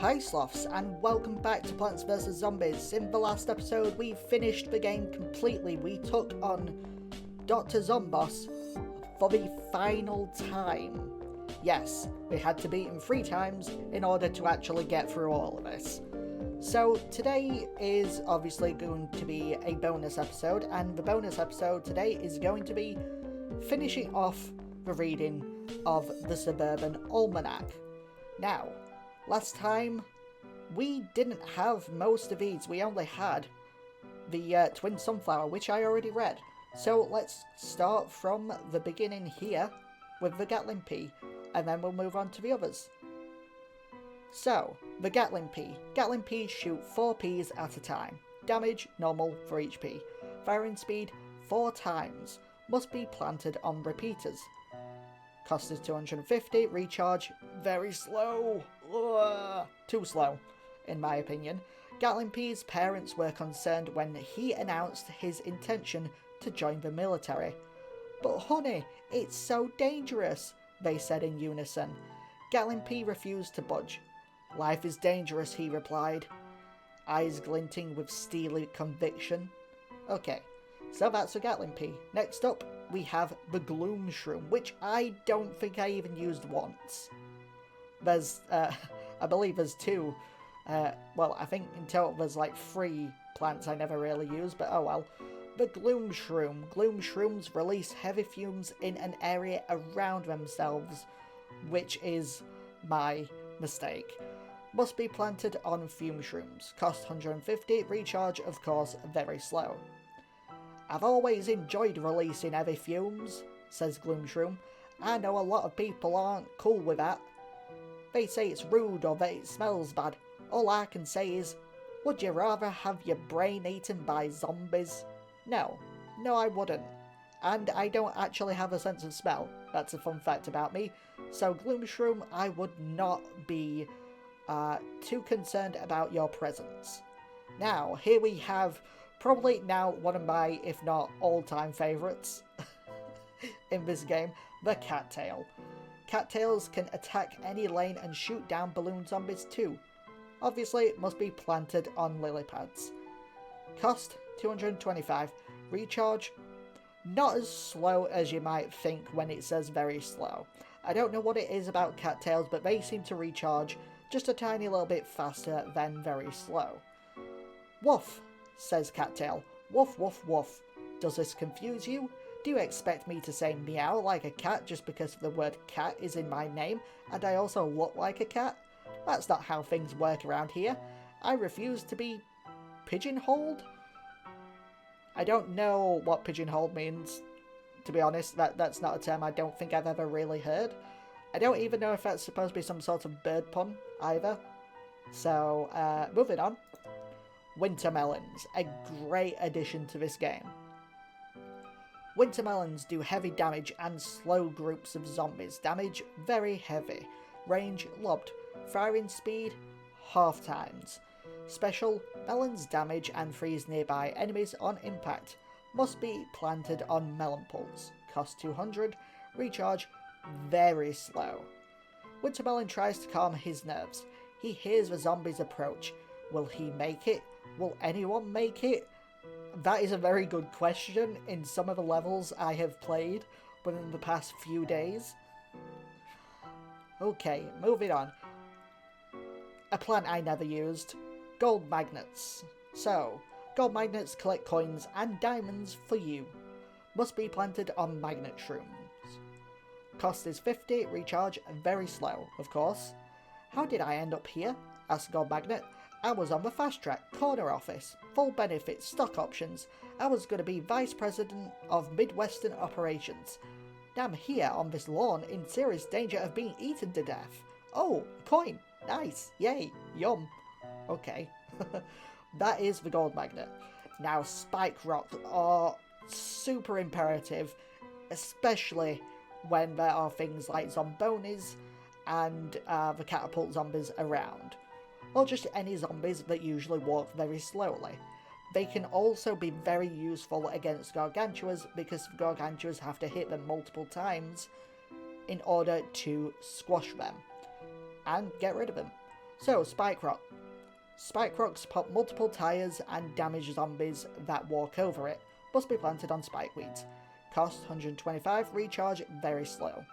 Hi Sloths, and welcome back to Plants vs Zombies. In the last episode, we finished the game completely. We took on Dr. Zombos for the final time. Yes, we had to beat him 3 times in order to actually get through all of this. So today is obviously going to be a bonus episode, and the bonus episode today is going to be finishing off the reading of the Suburban Almanac. Now, last time we didn't have most of these. We only had the Twin Sunflower, which I already read. So let's start from the beginning here with the Gatling Pea, and then we'll move on to the others. So, the Gatling Pea. Gatling Peas shoot 4 peas at a time. Damage, normal for each pea. Firing speed, 4 times. Must be planted on repeaters. Cost is 250, recharge, very slow. Ugh, too slow, in my opinion. Gatling Pea's parents were concerned when he announced his intention to join the military. "But honey, it's so dangerous," they said in unison. Gatling Pea refused to budge. "Life is dangerous," he replied, eyes glinting with steely conviction. Okay, so that's the Gatling Pea. Next up, we have the Gloom Shroom, which I don't think I even used once. There's, I believe there's 2. Well, I think in total there's like 3 plants I never really used, but oh well. The Gloom Shroom. Gloom Shrooms release heavy fumes in an area around themselves, which is my mistake. Must be planted on fume shrooms. Cost 150, recharge of course very slow. "I've always enjoyed releasing heavy fumes," says Gloom Shroom. "I know a lot of people aren't cool with that. They say it's rude or that it smells bad. All I can say is, would you rather have your brain eaten by zombies? No, I wouldn't. And I don't actually have a sense of smell. That's a fun fact about me. So Gloom Shroom, I would not be too concerned about your presence." Now, here we have probably now one of my, if not all-time favourites in this game, the Cattail. Cattails can attack any lane and shoot down balloon zombies too. Obviously, it must be planted on lily pads. Cost 225. Recharge, not as slow as you might think when it says very slow. I don't know what it is about cattails, but they seem to recharge just a tiny little bit faster than very slow. "Woof," says Cattail. "Woof, woof, woof. Does this confuse you? Do you expect me to say meow like a cat just because the word cat is in my name and I also look like a cat? That's not how things work around here. I refuse to be pigeonholed." I don't know what pigeonholed means, to be honest. That's not a term I don't think I've ever really heard. I don't even know if that's supposed to be some sort of bird pun either. So, moving on. Winter Melons, a great addition to this game. Winter Melons do heavy damage and slow groups of zombies. Damage very heavy. Range lobbed. Firing speed half times. Special, melons damage and freeze nearby enemies on impact. Must be planted on melon poles. Cost 200. Recharge very slow. Wintermelon tries to calm his nerves. He hears the zombies approach. Will he make it? Will anyone make it? That is a very good question in some of the levels I have played within the past few days. Okay, moving on. A plant I never used. Gold magnets. So, gold magnets collect coins and diamonds for you. Must be planted on magnet shrooms. Cost is 50, recharge very slow, of course. "How did I end up here?" asked Gold Magnet. "I was on the fast track, corner office, full benefits, stock options. I was going to be vice president of Midwestern operations. Now I'm here on this lawn in serious danger of being eaten to death. Oh, a coin, nice, yay, yum." Okay, that is the Gold Magnet. Now spike rocks are super imperative, especially when there are things like zombonis and the catapult zombies around, or just any zombies that usually walk very slowly. They can also be very useful against gargantuas because gargantuas have to hit them multiple times in order to squash them and get rid of them. So, Spike Rock. Spike rocks pop multiple tyres and damage zombies that walk over it. Must be planted on spike weeds. Cost 125, recharge very slow.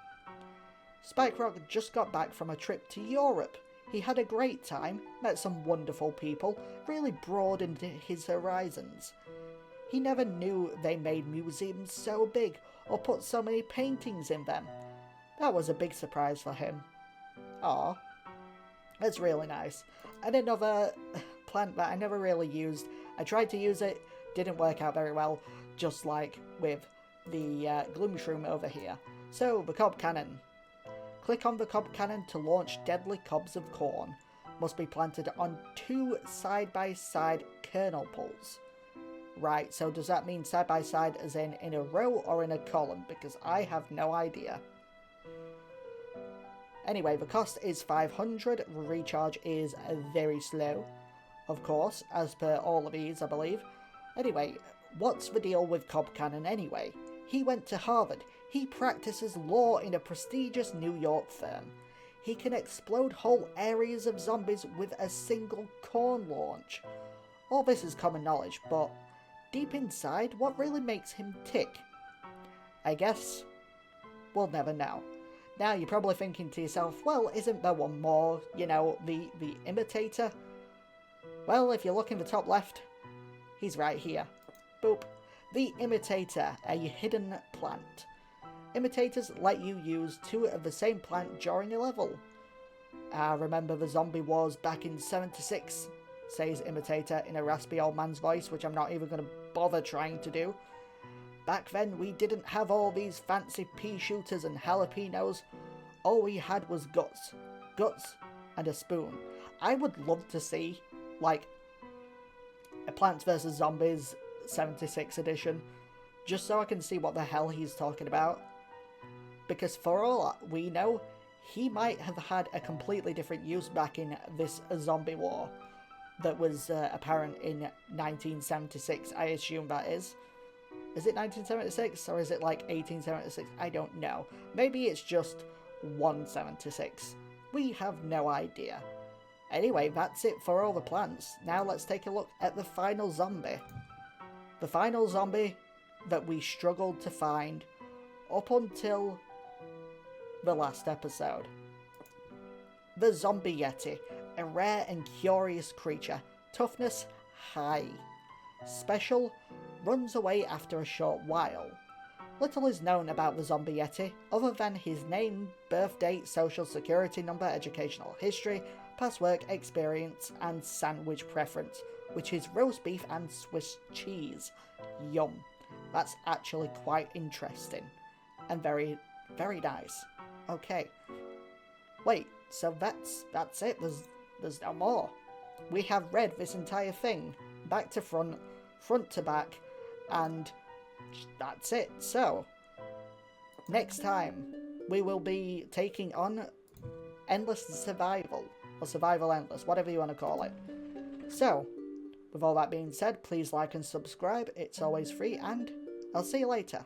Spike Rock just got back from a trip to Europe. He had a great time, met some wonderful people, really broadened his horizons. He never knew they made museums so big or put so many paintings in them. That was a big surprise for him. Aw, that's really nice. And another plant that I never really used. I tried to use it, didn't work out very well, just like with the gloom shroom over here. So, the cob cannon. Click on the cob cannon to launch deadly cobs of corn. Must be planted on 2 side-by-side kernel poles. Right, so does that mean side-by-side as in a row or in a column? Because I have no idea. Anyway, the cost is 500, recharge is very slow, of course, as per all of these, I believe. Anyway, what's the deal with Cob Cannon anyway? He went to Harvard. He practices law in a prestigious New York firm. He can explode whole areas of zombies with a single corn launch. All this is common knowledge, but deep inside, what really makes him tick? I guess we'll never know. Now you're probably thinking to yourself, well, isn't there one more, you know, the imitator? Well, if you look in the top left, he's right here. Boop. The imitator, a hidden plant. Imitators let you use 2 of the same plant during a level. Remember the zombie wars back in '76, says imitator in a raspy old man's voice, which I'm not even going to bother trying to do. Back then, we didn't have all these fancy pea shooters and jalapenos. All we had was guts. Guts and a spoon. I would love to see, like, a Plants vs. Zombies 76 edition, just so I can see what the hell he's talking about. Because for all we know, he might have had a completely different use back in this zombie war that was apparent in 1976, I assume that is. Is it 1976 or is it like 1876? I don't know. Maybe it's just 176. We have no idea. Anyway, that's it for all the plants. Now let's take a look at the final zombie. The final zombie that we struggled to find up until the last episode. The Zombie Yeti, a rare and curious creature. Toughness high. Special, runs away after a short while. Little is known about the Zombie Yeti, other than his name, birth date, social security number, educational history, past work experience, and sandwich preference, which is roast beef and Swiss cheese. Yum. That's actually quite interesting. And very, very nice. Okay. Wait, so that's it? There's no more. We have read this entire thing, back to front, front to back, and that's it. So, next time, we will be taking on Endless Survival, or Survival Endless, whatever you want to call it. So, with all that being said, please like and subscribe, it's always free, and I'll see you later.